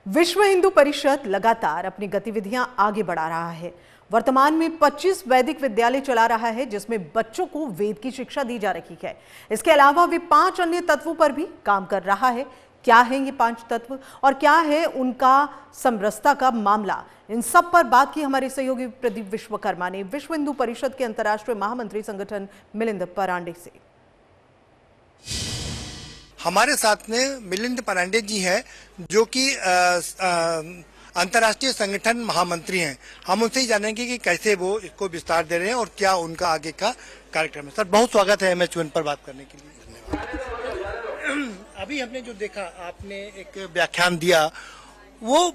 विश्व हिंदू परिषद लगातार अपनी गतिविधियां आगे बढ़ा रहा है। वर्तमान में 25 वैदिक विद्यालय चला रहा है, जिसमें बच्चों को वेद की शिक्षा दी जा रही है। इसके अलावा वे 5 अन्य तत्वों पर भी काम कर रहा है। क्या है ये 5 तत्व और क्या है उनका समरसता का मामला, इन सब पर बात की हमारे सहयोगी प्रदीप विश्वकर्मा ने विश्व हिंदू परिषद के अंतर्राष्ट्रीय महामंत्री संगठन मिलिंद परांडे से। हमारे साथ में मिलिंद परांडे जी हैं, जो कि अंतर्राष्ट्रीय संगठन महामंत्री हैं। हम उनसे ही जानेंगे कि कैसे वो इसको विस्तार दे रहे हैं और क्या उनका आगे का कार्यक्रम है। सर, बहुत स्वागत है MH1 पर बात करने के लिए। अभी हमने जो देखा, आपने एक व्याख्यान दिया, वो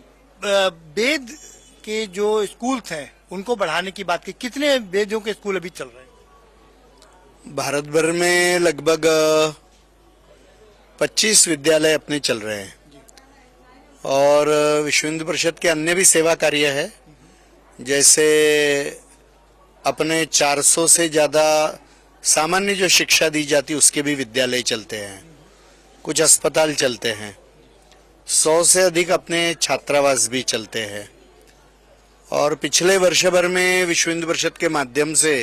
वेद के जो स्कूल्स हैं उनको बढ़ाने की बात की। कितने वेदों के स्कूल अभी चल रहे हैं? भारत भर में लगभग 25 विद्यालय अपने चल रहे हैं और विश्व हिंदू परिषद के अन्य भी सेवा कार्य है। जैसे अपने 400 से ज्यादा सामान्य जो शिक्षा दी जाती उसके भी विद्यालय चलते हैं, कुछ अस्पताल चलते हैं, 100 से अधिक अपने छात्रावास भी चलते हैं। और पिछले वर्ष भर में विश्व हिंदू परिषद के माध्यम से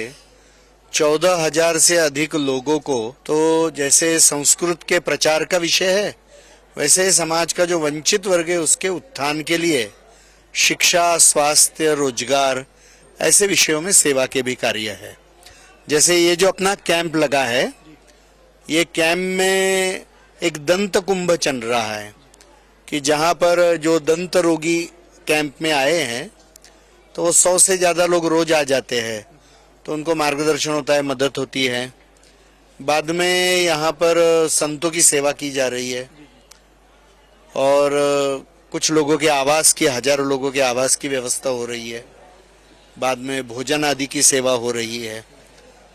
14,000 से अधिक लोगों को, तो जैसे संस्कृत के प्रचार का विषय है, वैसे समाज का जो वंचित वर्ग है उसके उत्थान के लिए शिक्षा, स्वास्थ्य, रोजगार ऐसे विषयों में सेवा के भी कार्य है। जैसे ये जो अपना कैंप लगा है, ये कैंप में एक दंत कुंभ चल रहा है कि जहां पर जो दंत रोगी कैंप में आए हैं तो वो 100 से ज्यादा लोग रोज आ जाते हैं, तो उनको मार्गदर्शन होता है, मदद होती है। बाद में यहाँ पर संतों की सेवा की जा रही है और कुछ लोगों के आवास की, हजारों लोगों के आवास की व्यवस्था हो रही है। बाद में भोजन आदि की सेवा हो रही है।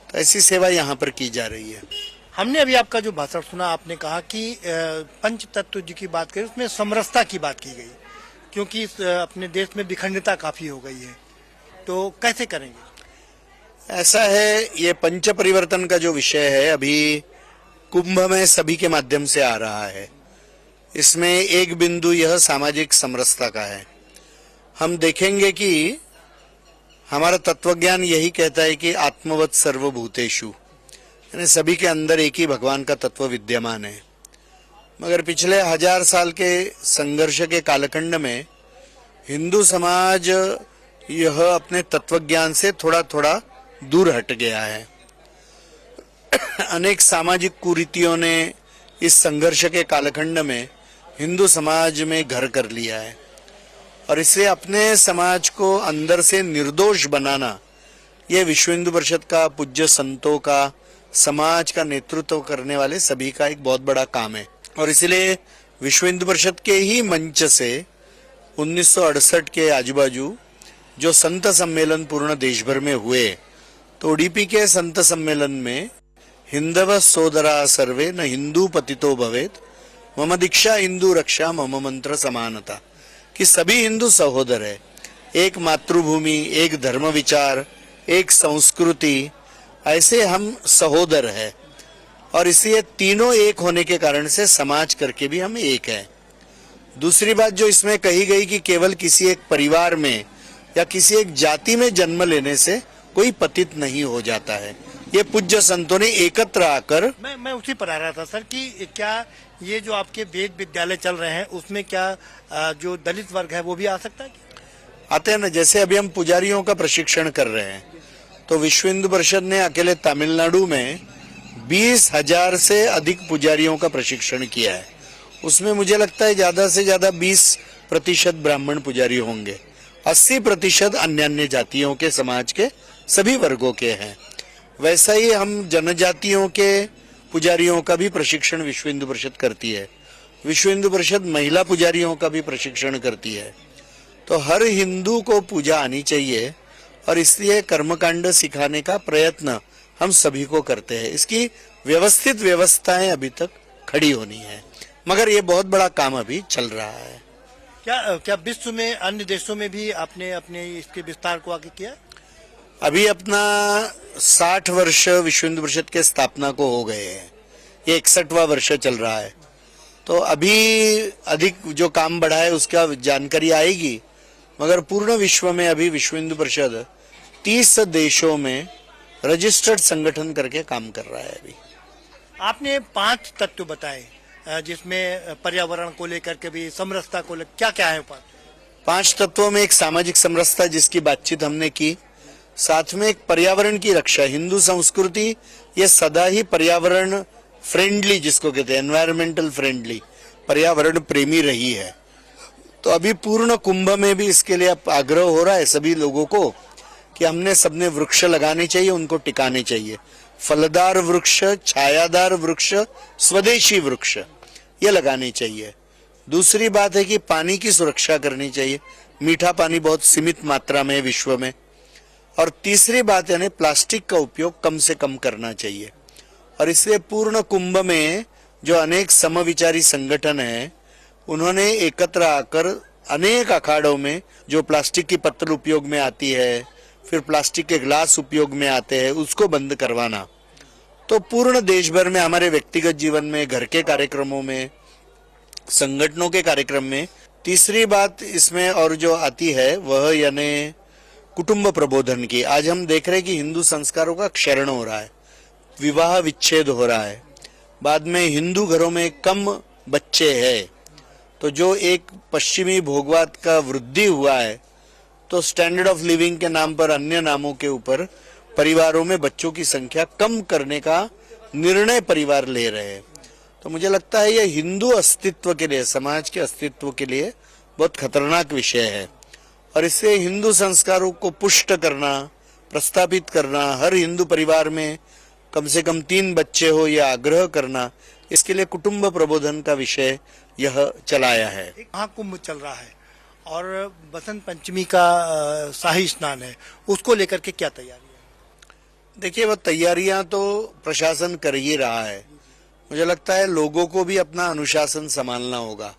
तो ऐसी सेवा यहाँ पर की जा रही है। हमने अभी आपका जो भाषण सुना, आपने कहा कि पंच तत्व जी की बात करें, उसमें समरसता की बात की गई, क्योंकि अपने देश में विखंडता काफी हो गई है। तो कैसे करेंगे? ऐसा है, ये पंच परिवर्तन का जो विषय है अभी कुंभ में सभी के माध्यम से आ रहा है। इसमें एक बिंदु यह सामाजिक समरसता का है। हम देखेंगे कि हमारा तत्वज्ञान यही कहता है कि आत्मवत् सर्वभूतेषु, यानी सभी के अंदर एक ही भगवान का तत्व विद्यमान है। मगर पिछले 1000 साल के संघर्ष के कालखंड में हिंदू समाज यह अपने तत्वज्ञान से थोड़ा थोड़ा दूर हट गया है। अनेक सामाजिक कुरीतियों ने इस संघर्ष के कालखंड में हिंदू समाज में घर कर लिया है और इससे अपने समाज को अंदर से निर्दोष बनाना, यह विश्व हिंदू परिषद का, पूज्य संतों का, समाज का नेतृत्व करने वाले सभी का एक बहुत बड़ा काम है। और इसलिए विश्व हिंदू परिषद के ही मंच से 1968 के आजू-बाजू जो संत सम्मेलन पूर्ण देश भर में हुए, तो उडुपी के संत सम्मेलन में हिंदव सोदरा सर्वे न हिंदू पतितो भवेत, मम दीक्षा हिंदू रक्षा मम मंत्र समानता, कि सभी हिंदू सहोदर है। एक मातृभूमि, एक धर्म विचार, एक संस्कृति, ऐसे हम सहोदर है। और इसलिए तीनों एक होने के कारण से समाज करके भी हम एक है। दूसरी बात जो इसमें कही गई कि केवल किसी एक परिवार में या किसी एक जाति में जन्म लेने से कोई पतित नहीं हो जाता है। ये पूज्य संतों ने एकत्र आकर, मैं उसी पर आ रहा था सर, कि क्या ये जो आपके वेद विद्यालय चल रहे हैं उसमें क्या जो दलित वर्ग है वो भी आ सकता है? आते हैं ना। जैसे अभी हम पुजारियों का प्रशिक्षण कर रहे हैं, तो विश्व हिंदू परिषद ने अकेले तमिलनाडु में 20,000 से अधिक पुजारियों का प्रशिक्षण किया है। उसमें मुझे लगता है ज्यादा से ज्यादा 20% ब्राह्मण पुजारी होंगे, 80% अन्य जातियों के, समाज के सभी वर्गों के हैं। वैसा ही हम जनजातियों के पुजारियों का भी प्रशिक्षण विश्व हिंदू परिषद करती है। विश्व हिंदू परिषद महिला पुजारियों का भी प्रशिक्षण करती है। तो हर हिंदू को पूजा आनी चाहिए और इसलिए कर्मकांड सिखाने का प्रयत्न हम सभी को करते हैं। इसकी व्यवस्थित व्यवस्थाएं अभी तक खड़ी होनी है, मगर ये बहुत बड़ा काम अभी चल रहा है। क्या विश्व में अन्य देशों में भी आपने अपने इसके विस्तार को आगे किया? अभी अपना 60 वर्ष विश्व हिंदू परिषद के स्थापना को हो गए हैं। ये 61वां वर्ष चल रहा है। तो अभी अधिक जो काम बढ़ा है उसका जानकारी आएगी, मगर पूर्ण विश्व में अभी विश्व हिंदू परिषद 30 देशों में रजिस्टर्ड संगठन करके काम कर रहा है। अभी आपने 5 तत्व बताए जिसमें पर्यावरण को लेकर के भी, समरसता को लेकर क्या क्या है 5 तत्वों में एक सामाजिक समरसता जिसकी बातचीत हमने की, साथ में एक पर्यावरण की रक्षा। हिंदू संस्कृति ये सदा ही पर्यावरण फ्रेंडली, जिसको कहते हैं एनवायरमेंटल फ्रेंडली, पर्यावरण प्रेमी रही है। तो अभी पूर्ण कुंभ में भी इसके लिए आग्रह हो रहा है सभी लोगों को कि हमने सबने वृक्ष लगाने चाहिए, उनको टिकाने चाहिए। फलदार वृक्ष, छायादार वृक्ष, स्वदेशी वृक्ष ये लगाने चाहिए। दूसरी बात है कि पानी की सुरक्षा करनी चाहिए, मीठा पानी बहुत सीमित मात्रा में है विश्व में। और तीसरी बात है प्लास्टिक का उपयोग कम से कम करना चाहिए। और इसलिए पूर्ण कुंभ में जो अनेक समविचारी संगठन हैं, उन्होंने एकत्र आकर अनेक अखाड़ों में जो प्लास्टिक की पत्तल उपयोग में आती है, फिर प्लास्टिक के ग्लास उपयोग में आते हैं, उसको बंद करवाना। तो पूर्ण देश भर में हमारे व्यक्तिगत जीवन में, घर के कार्यक्रमों में, संगठनों के कार्यक्रम में। तीसरी बात इसमें और जो आती है वह यानी कुटुंब प्रबोधन की। आज हम देख रहे हैं कि हिंदू संस्कारों का क्षरण हो रहा है, विवाह विच्छेद हो रहा है, बाद में हिंदू घरों में कम बच्चे हैं। तो जो एक पश्चिमी भोगवाद का वृद्धि हुआ है, तो स्टैंडर्ड ऑफ लिविंग के नाम पर, अन्य नामों के ऊपर परिवारों में बच्चों की संख्या कम करने का निर्णय परिवार ले रहे हैं। तो मुझे लगता है यह हिंदू अस्तित्व के लिए, समाज के अस्तित्व के लिए बहुत खतरनाक विषय है। और इससे हिंदू संस्कारों को पुष्ट करना, प्रस्थापित करना, हर हिंदू परिवार में कम से कम 3 बच्चे हो, यह आग्रह करना, इसके लिए कुटुंब प्रबोधन का विषय यह चलाया है। महाकुंभ चल रहा है और बसंत पंचमी का शाही स्नान है, उसको लेकर के क्या तैयारी है? देखिए, वह तैयारियां तो प्रशासन कर ही रहा है। मुझे लगता है लोगों को भी अपना अनुशासन संभालना होगा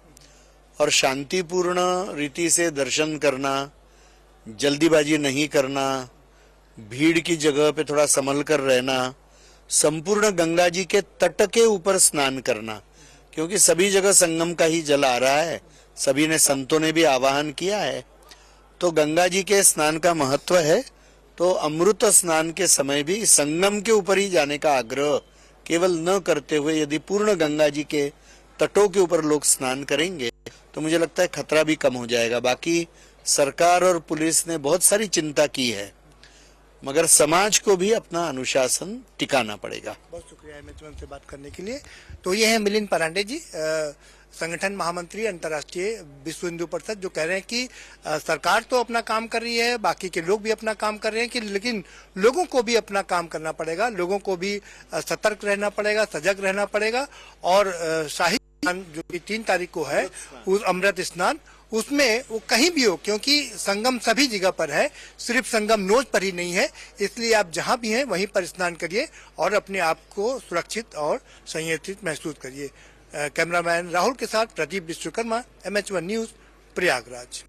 और शांतिपूर्ण रीति से दर्शन करना, जल्दीबाजी नहीं करना, भीड़ की जगह पे थोड़ा संभल कर रहना, संपूर्ण गंगा जी के तट के ऊपर स्नान करना, क्योंकि सभी जगह संगम का ही जल आ रहा है। सभी ने, संतों ने भी आह्वान किया है। तो गंगा जी के स्नान का महत्व है। तो अमृत स्नान के समय भी संगम के ऊपर ही जाने का आग्रह केवल न करते हुए यदि पूर्ण गंगा जी के तटों के ऊपर लोग स्नान करेंगे तो मुझे लगता है खतरा भी कम हो जाएगा। बाकी सरकार और पुलिस ने बहुत सारी चिंता की है, मगर समाज को भी अपना अनुशासन टिकाना पड़ेगा। बहुत शुक्रिया एमएच1 से बात करने के लिए। तो ये है मिलिंद पांडे जी, संगठन महामंत्री अंतर्राष्ट्रीय विश्व हिंदू परिषद, जो कह रहे हैं कि सरकार तो अपना काम कर रही है, बाकी के लोग भी अपना काम कर रहे हैं, कि लेकिन लोगों को भी अपना काम करना पड़ेगा, लोगों को भी सतर्क रहना पड़ेगा, सजग रहना पड़ेगा। और शाही स्नान जो कि 3 तारीख को है, उस अमृत स्नान, उसमें वो कहीं भी हो, क्योंकि संगम सभी जगह पर है, सिर्फ संगम नोज पर ही नहीं है। इसलिए आप जहां भी हैं वहीं पर स्नान करिए और अपने आप को सुरक्षित और संयंत्रित महसूस करिए। कैमरामैन राहुल के साथ प्रदीप विश्वकर्मा, एमएच1 न्यूज, प्रयागराज।